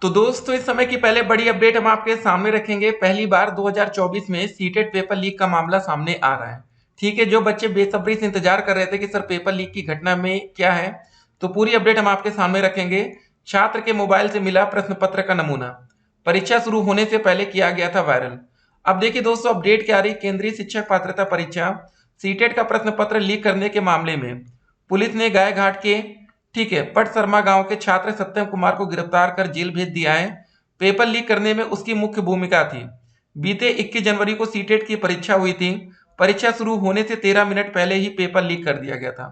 तो दोस्तों इस समय की पहले बड़ी अपडेट हम आपके सामने रखेंगे। पहली बार 2024 में सीटेट पेपर लीक का मामला सामने आ रहा है। ठीक है, जो बच्चे बेसब्री से इंतजार कर रहे थे कि सर पेपर लीक की घटना में क्या है, तो पूरी अपडेट हम आपके सामने रखेंगे। छात्र के मोबाइल से मिला प्रश्न पत्र का नमूना, परीक्षा शुरू होने से पहले किया गया था वायरल। अब देखिए दोस्तों, अपडेट क्या आ रही। केंद्रीय शिक्षक पात्रता परीक्षा सीटेट का प्रश्न पत्र लीक करने के मामले में पुलिस ने गाय घाट के ठीक है पट शर्मा गांव के छात्र सत्यम कुमार को गिरफ्तार कर जेल भेज दिया है। पेपर लीक करने में उसकी मुख्य भूमिका थी। बीते 21 जनवरी को सीटेट की परीक्षा हुई थी। परीक्षा शुरू होने से 13 मिनट पहले ही पेपर लीक कर दिया गया था।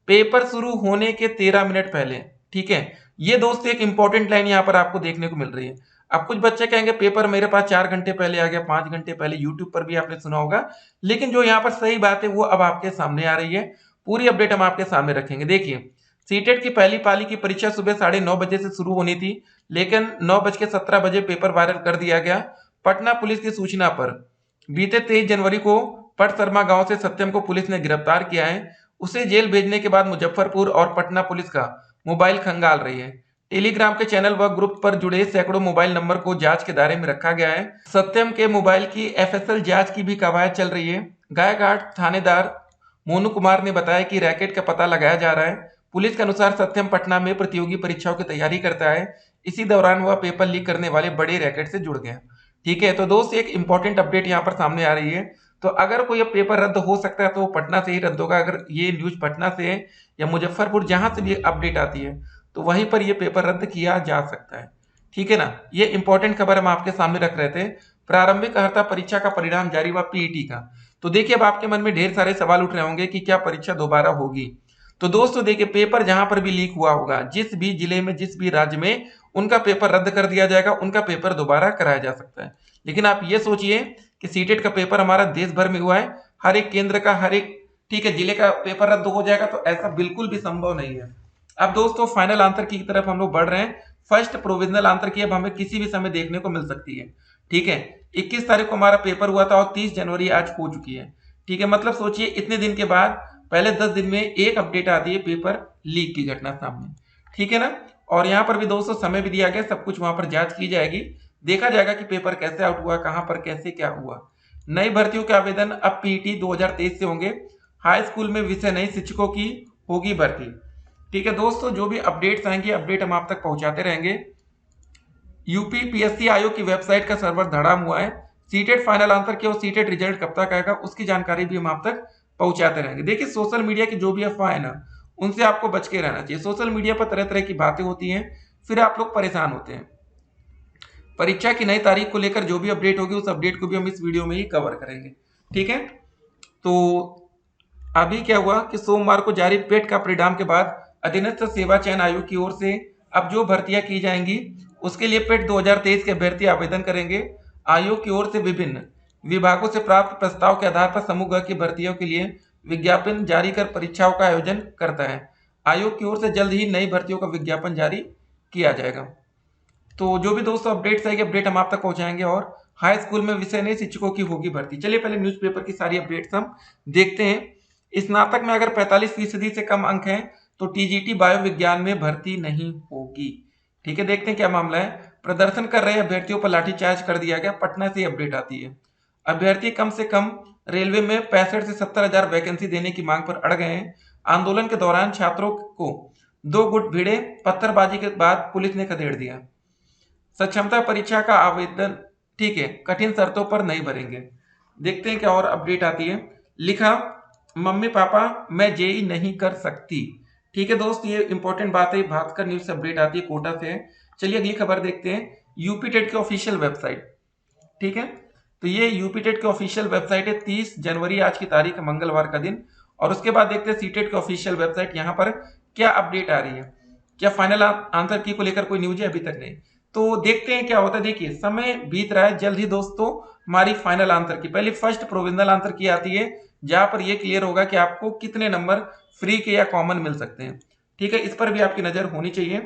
पेपर शुरू होने के 13 मिनट पहले। ठीक है, ये दोस्त एक इंपॉर्टेंट लाइन यहाँ पर आपको देखने को मिल रही है। अब कुछ बच्चे कहेंगे पेपर मेरे पास 4 घंटे पहले आ गया, 5 घंटे पहले, यूट्यूब पर भी आपने सुना होगा। लेकिन जो यहाँ पर सही बात है वो अब आपके सामने आ रही है। पूरी अपडेट हम आपके सामने रखेंगे। देखिए, सीटेट की पहली पाली की परीक्षा सुबह 9:30 बजे से शुरू होनी थी, लेकिन 9:17 पेपर वायरल कर दिया गया। पटना पुलिस की सूचना पर बीते 23 जनवरी को पट शर्मा गांव से सत्यम को पुलिस ने गिरफ्तार किया है। उसे जेल भेजने के बाद मुजफ्फरपुर और पटना पुलिस का मोबाइल खंगाल रही है। टेलीग्राम के चैनल व ग्रुप पर जुड़े सैकड़ों मोबाइल नंबर को जांच के दायरे में रखा गया है। सत्यम के मोबाइल की एफएसएल जांच की भी कवायद चल रही है। गायघाट थानेदार मोनू कुमार ने बताया कि रैकेट का पता लगाया जा रहा है। पुलिस के अनुसार सत्यम पटना में प्रतियोगी परीक्षाओं की तैयारी करता है। इसी दौरान वह पेपर लीक करने वाले बड़े रैकेट से जुड़ गया। ठीक है, तो दोस्त एक इंपॉर्टेंट अपडेट यहाँ पर सामने आ रही है। तो अगर कोई अब पेपर रद्द हो सकता है तो वो पटना से ही रद्द होगा। अगर ये न्यूज पटना से है या मुजफ्फरपुर, जहां से भी अपडेट आती है, तो वहीं पर ये पेपर रद्द किया जा सकता है। ठीक है ना, ये इंपॉर्टेंट खबर हम आपके सामने रख रहे थे। प्रारंभिक अर्हता परीक्षा का परिणाम जारी हुआ, पीईटी का। तो देखिए, अब आपके मन में ढेर सारे सवाल उठ रहे होंगे कि क्या परीक्षा दोबारा होगी। तो दोस्तों देखिए, पेपर जहां पर भी लीक हुआ होगा, जिस भी जिले में, जिस भी राज्य में, उनका पेपर रद्द कर दिया जाएगा, उनका पेपर दोबारा कराया जा सकता है। लेकिन आप ये सोचिए कि सीटेट का पेपर हमारा देश भर में हुआ है, हर एक केंद्र का, हर एक ठीक है जिले का पेपर रद्द हो जाएगा, तो ऐसा बिल्कुल भी संभव नहीं है। अब दोस्तों फाइनल आंसर की तरफ हम लोग बढ़ रहे हैं। फर्स्ट प्रोविजनल आंसर की अब हमें किसी भी समय देखने को मिल सकती है। ठीक है, 21 तारीख को हमारा पेपर हुआ था और 30 जनवरी आज हो चुकी है। ठीक है, मतलब सोचिए इतने दिन के बाद पहले 10 दिन में एक अपडेट आती है पेपर लीक की घटना सामने। ठीक है ना, और यहाँ पर भी दोस्तों समय भी दिया गया, सब कुछ वहां पर जांच की जाएगी, देखा जाएगा कि पेपर कैसे आउट हुआ, कहां पर कैसे क्या हुआ। नई भर्तियों के आवेदन अब पीटी 2023 से होंगे। हाई स्कूल में विषय नई शिक्षकों की होगी भर्ती। ठीक है दोस्तों, जो भी अपडेट्स आएंगे अपडेट हम आप तक पहुंचाते रहेंगे। यूपी पीएससी आयोग की वेबसाइट का सर्वर धड़ाम हुआ है। सीटेट फाइनल आंसर की और सीटेट रिजल्ट कब तक आएगा उसकी जानकारी भी हम आप तक पहुंचाते रहेंगे। देखिए, सोशल मीडिया की जो भी अफवाह है ना, उनसे आपको बच के रहना चाहिए। सोशल मीडिया पर तरह तरह की बातें होती हैं, फिर आप लोग परेशान होते हैं। परीक्षा की नई तारीख को लेकर जो भी अपडेट होगी उस अपडेट को भी हम इस वीडियो में ही कवर करेंगे। ठीक है, तो अभी क्या हुआ कि सोमवार को जारी पेट का परिणाम के बाद अधीनस्थ सेवा चयन आयोग की ओर से अब जो भर्तियां की जाएंगी उसके लिए पेट 2023 के अभ्यर्थी आवेदन करेंगे। आयोग की ओर से विभिन्न विभागों से प्राप्त प्रस्ताव के आधार पर समूह ग की भर्तियों के लिए विज्ञापन जारी कर परीक्षाओं का आयोजन करता है। आयोग की ओर से जल्द ही नई भर्तियों का विज्ञापन जारी किया जाएगा। तो जो भी दोस्तों अपडेट्स आएगी अपडेट हम आप तक पहुंचाएंगे। और हाई स्कूल में विषय नहीं शिक्षकों की होगी भर्ती। चलिए पहले न्यूज़पेपर की सारी अपडेट्स हम देखते हैं। स्नातक में अगर 45% से कम अंक हैं तो टीजीटी बायो विज्ञान में भर्ती नहीं होगी। ठीक है, देखते हैं क्या मामला है। प्रदर्शन कर रहे अभ्यर्थियों पर लाठीचार्ज कर दिया गया, पटना से अपडेट आती है। अभ्यर्थी कम से कम रेलवे में 65 से 70 हजार वैकेंसी देने की मांग पर अड़ गए हैं। आंदोलन के दौरान छात्रों को 2 गुट भिड़े, पत्थरबाजी के बाद पुलिस ने खदेड़ दिया। सक्षमता परीक्षा का आवेदन ठीक है कठिन शर्तों पर नहीं भरेंगे। देखते हैं क्या और अपडेट आती है। लिखा, मम्मी पापा मैं जेई नहीं कर सकती। ठीक है दोस्त, ये इंपॉर्टेंट बात है, भास्कर न्यूज से अपडेट आती है, कोटा से है। चलिए अगली खबर देखते हैं। यूपी टेट की ऑफिशियल वेबसाइट। ठीक है, तो ये यूपी टेट की ऑफिशियल वेबसाइट है। 30 जनवरी आज की तारीख है, मंगलवार का दिन। और उसके बाद देखते हैं सीटेट की ऑफिशियल वेबसाइट, यहाँ पर क्या अपडेट आ रही है। क्या फाइनल आंसर की को लेकर कोई न्यूज है? अभी तक नहीं। तो देखते हैं क्या होता है। देखिए, समय बीत रहा है, जल्द ही दोस्तों हमारी फाइनल आंसर की पहले फर्स्ट प्रोविजनल आंसर की आती है, जहां पर यह क्लियर होगा कि आपको कितने नंबर फ्री के या कॉमन मिल सकते हैं। ठीक है, इस पर भी आपकी नजर होनी चाहिए।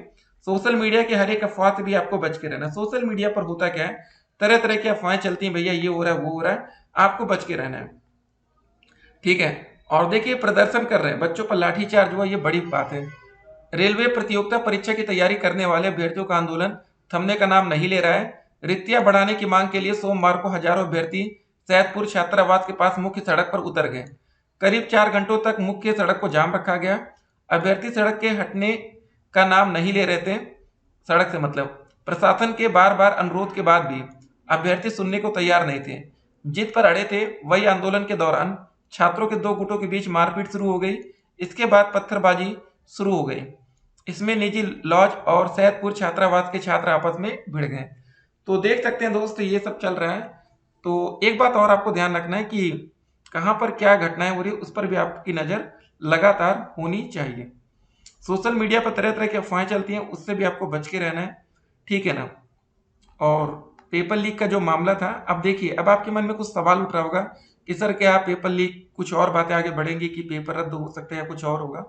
सोशल मीडिया के हर एक अफवाह से भी आपको बच के रहना। सोशल मीडिया पर होता क्या है, तरह तरह की अफवाहें चलती हैं, भैया ये हो रहा है वो हो रहा है, आपको बच के रहना है। ठीक है, और देखिए प्रदर्शन कर रहे हैं, बच्चों पर लाठीचार्ज हुआ, ये बड़ी बात है। रेलवे प्रतियोगिता परीक्षा की तैयारी करने वाले अभ्यर्थियों का आंदोलन थमने का नाम नहीं ले रहा है। रिक्तियां बढ़ाने की मांग के लिए सोमवार को हजारों अभ्यर्थी सैदपुर छात्रावास के पास मुख्य सड़क पर उतर गए। करीब 4 घंटों तक मुख्य सड़क को जाम रखा गया। अभ्यर्थी सड़क के हटने का नाम नहीं ले रहे थे। सड़क से मतलब प्रशासन के बार बार अनुरोध के बाद भी अभ्यर्थी सुनने को तैयार नहीं थे। जिद पर अड़े थे। वही आंदोलन के दौरान छात्रों के 2 गुटों के बीच मारपीट शुरू हो गई। इसके बाद पत्थरबाजी शुरू हो गई। इसमें निजी लॉज और सैदपुर छात्रावास के छात्र आपस में भिड़ गए। तो देख सकते हैं दोस्त, ये सब चल रहा है। तो एक बात और आपको ध्यान रखना है कि कहाँ पर क्या घटनाएं हो रही है, उस पर भी आपकी नज़र लगातार होनी चाहिए। सोशल मीडिया पर तरह तरह की अफवाहें चलती हैं, उससे भी आपको बच के रहना है, ठीक है ना। और पेपर लीक का जो मामला था, अब देखिए, अब आपके मन में कुछ सवाल उठ रहा होगा कि सर क्या पेपर लीक कुछ और बातें आगे बढ़ेंगी कि पेपर रद्द हो सकते हैं या कुछ और होगा।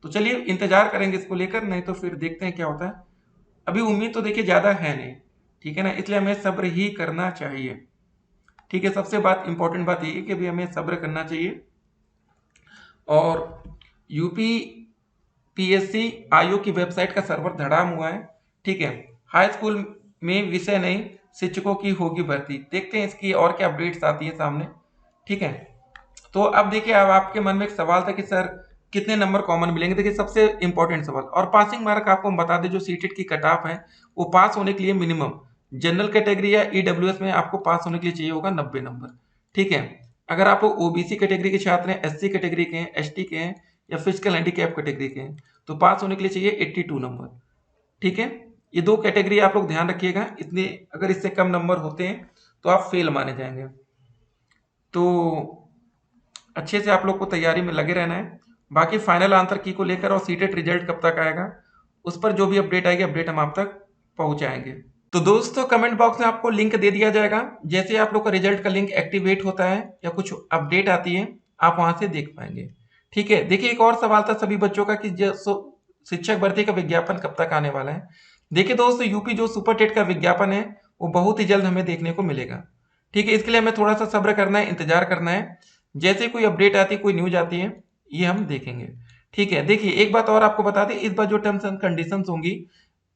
तो चलिए इंतजार करेंगे इसको लेकर, नहीं तो फिर देखते हैं क्या होता है। अभी उम्मीद तो देखिए ज़्यादा है नहीं, ठीक है ना, इसलिए हमें सब्र ही करना चाहिए, ठीक है। सबसे इंपॉर्टेंट बात यही है कि अभी हमें सब्र करना चाहिए। और यूपी पीएससी आयोग की वेबसाइट का सर्वर धड़ाम हुआ है, ठीक है। हाई स्कूल में विषय नहीं, शिक्षकों की होगी भर्ती। देखते हैं इसकी और क्या अपडेट्स आती है सामने, ठीक है। तो अब देखिए, अब आपके मन में एक सवाल था कि सर कितने नंबर कॉमन मिलेंगे। देखिए सबसे इंपॉर्टेंट सवाल, और पासिंग मार्क आपको हम बता दें, जो सीटेट की कट ऑफ है वो पास होने के लिए मिनिमम जनरल कैटेगरी या ईडब्ल्यूएस में आपको पास होने के लिए चाहिए होगा 90 नंबर, ठीक है। अगर आप ओबीसी कैटेगरी के छात्र हैं, एससी कैटेगरी के हैं, एसटी के हैं या फिजिकल हैंडीकैप कैटेगरी के हैं, तो पास होने के लिए चाहिए 82 नंबर, ठीक है। ये 2 कैटेगरी आप लोग ध्यान रखिएगा, इतने अगर इससे कम नंबर होते हैं तो आप फेल माने जाएंगे। तो अच्छे से आप लोग को तैयारी में लगे रहना है। बाकी फाइनल आंसर की को लेकर और सीटेट रिजल्ट कब तक आएगा, उस पर जो भी अपडेट आएगी, अपडेट हम आप तक पहुंचाएंगे। तो दोस्तों कमेंट बॉक्स में आपको लिंक दे दिया जाएगा। जैसे आप लोग का रिजल्ट का लिंक एक्टिवेट होता है या कुछ अपडेट आती है, आप वहां से देख पाएंगे, ठीक है। देखिए एक और सवाल था सभी बच्चों का कि शिक्षक भर्ती का विज्ञापन कब तक आने वाला है। देखिए दोस्तों, यूपी जो सुपर टेट का विज्ञापन है वो बहुत ही जल्द हमें देखने को मिलेगा, ठीक है। इसके लिए हमें थोड़ा सा सब्र करना है, इंतजार करना है। जैसे कोई अपडेट आती है, कोई न्यूज आती है, ये हम देखेंगे, ठीक है। देखिए एक बात और आपको बता दें, इस बार जो टर्म्स एंड कंडीशंस होंगी,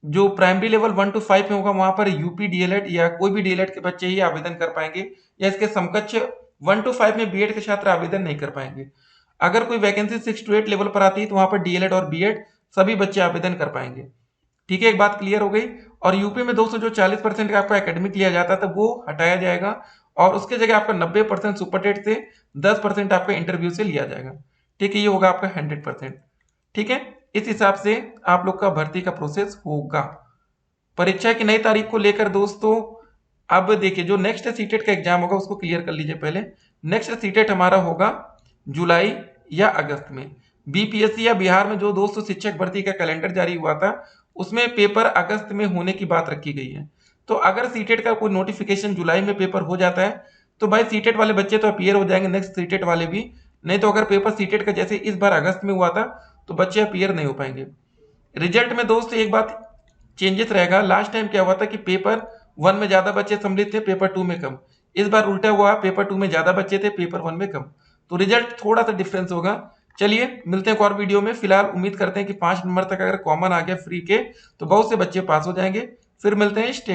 जो प्राइमरी लेवल 1 to 5 में होगा, वहां पर यूपी डीएलएड या कोई भी डीएलएड के बच्चे ही आवेदन कर पाएंगे, या इसके समकक्ष 1 to 5 में बीएड के छात्र आवेदन नहीं कर पाएंगे। अगर कोई वैकेंसी 6 to 8 लेवल पर आती है तो वहां पर डीएलएड और बीएड सभी बच्चे आवेदन कर पाएंगे, ठीक है। एक बात क्लियर हो गई। और यूपी में दोस्तों जो 40% का आपका एकेडमिक लिया जाता था वो हटाया जाएगा, और उसके जगह आपका 90% सुपरटेट से 10% आपका इंटरव्यू से लिया जाएगा, ठीक है। ये होगा आपका 100%, ठीक है। इस हिसाब से आप लोग का भर्ती का प्रोसेस होगा। परीक्षा की नई तारीख को लेकर दोस्तों, अब देखिए जो नेक्स्ट सीटेट का एग्जाम होगा उसको क्लियर कर लीजिए पहले। नेक्स्ट सीटेट हमारा होगा जुलाई या अगस्त में। बीपीएससी या बिहार में जो दोस्तों शिक्षक भर्ती का कैलेंडर जारी हुआ था, उसमें पेपर अगस्त में होने की बात रखी गई है। तो अगर सीटेट का कोई नोटिफिकेशन जुलाई में पेपर हो जाता है तो भाई सीटेट वाले बच्चे तो अपीयर हो जाएंगे, नेक्स्ट सीटेट वाले भी। नहीं तो अगर पेपर सीटेट का जैसे इस बार अगस्त में हुआ था तो बच्चे अपीयर नहीं हो पाएंगे। रिजल्ट में दोस्त एक बात चेंजेस रहेगा। लास्ट टाइम क्या हुआ था कि पेपर 1 में ज्यादा बच्चे सम्मिलित थे, पेपर 2 में कम। इस बार उल्टा हुआ, पेपर 2 में ज्यादा बच्चे थे, पेपर 1 में कम। तो रिजल्ट थोड़ा सा डिफरेंस होगा। चलिए मिलते हैं एक और वीडियो में। फिलहाल उम्मीद करते हैं कि 5 नंबर तक अगर कॉमन आ गया फ्री के तो बहुत से बच्चे पास हो जाएंगे। फिर मिलते हैं, स्टे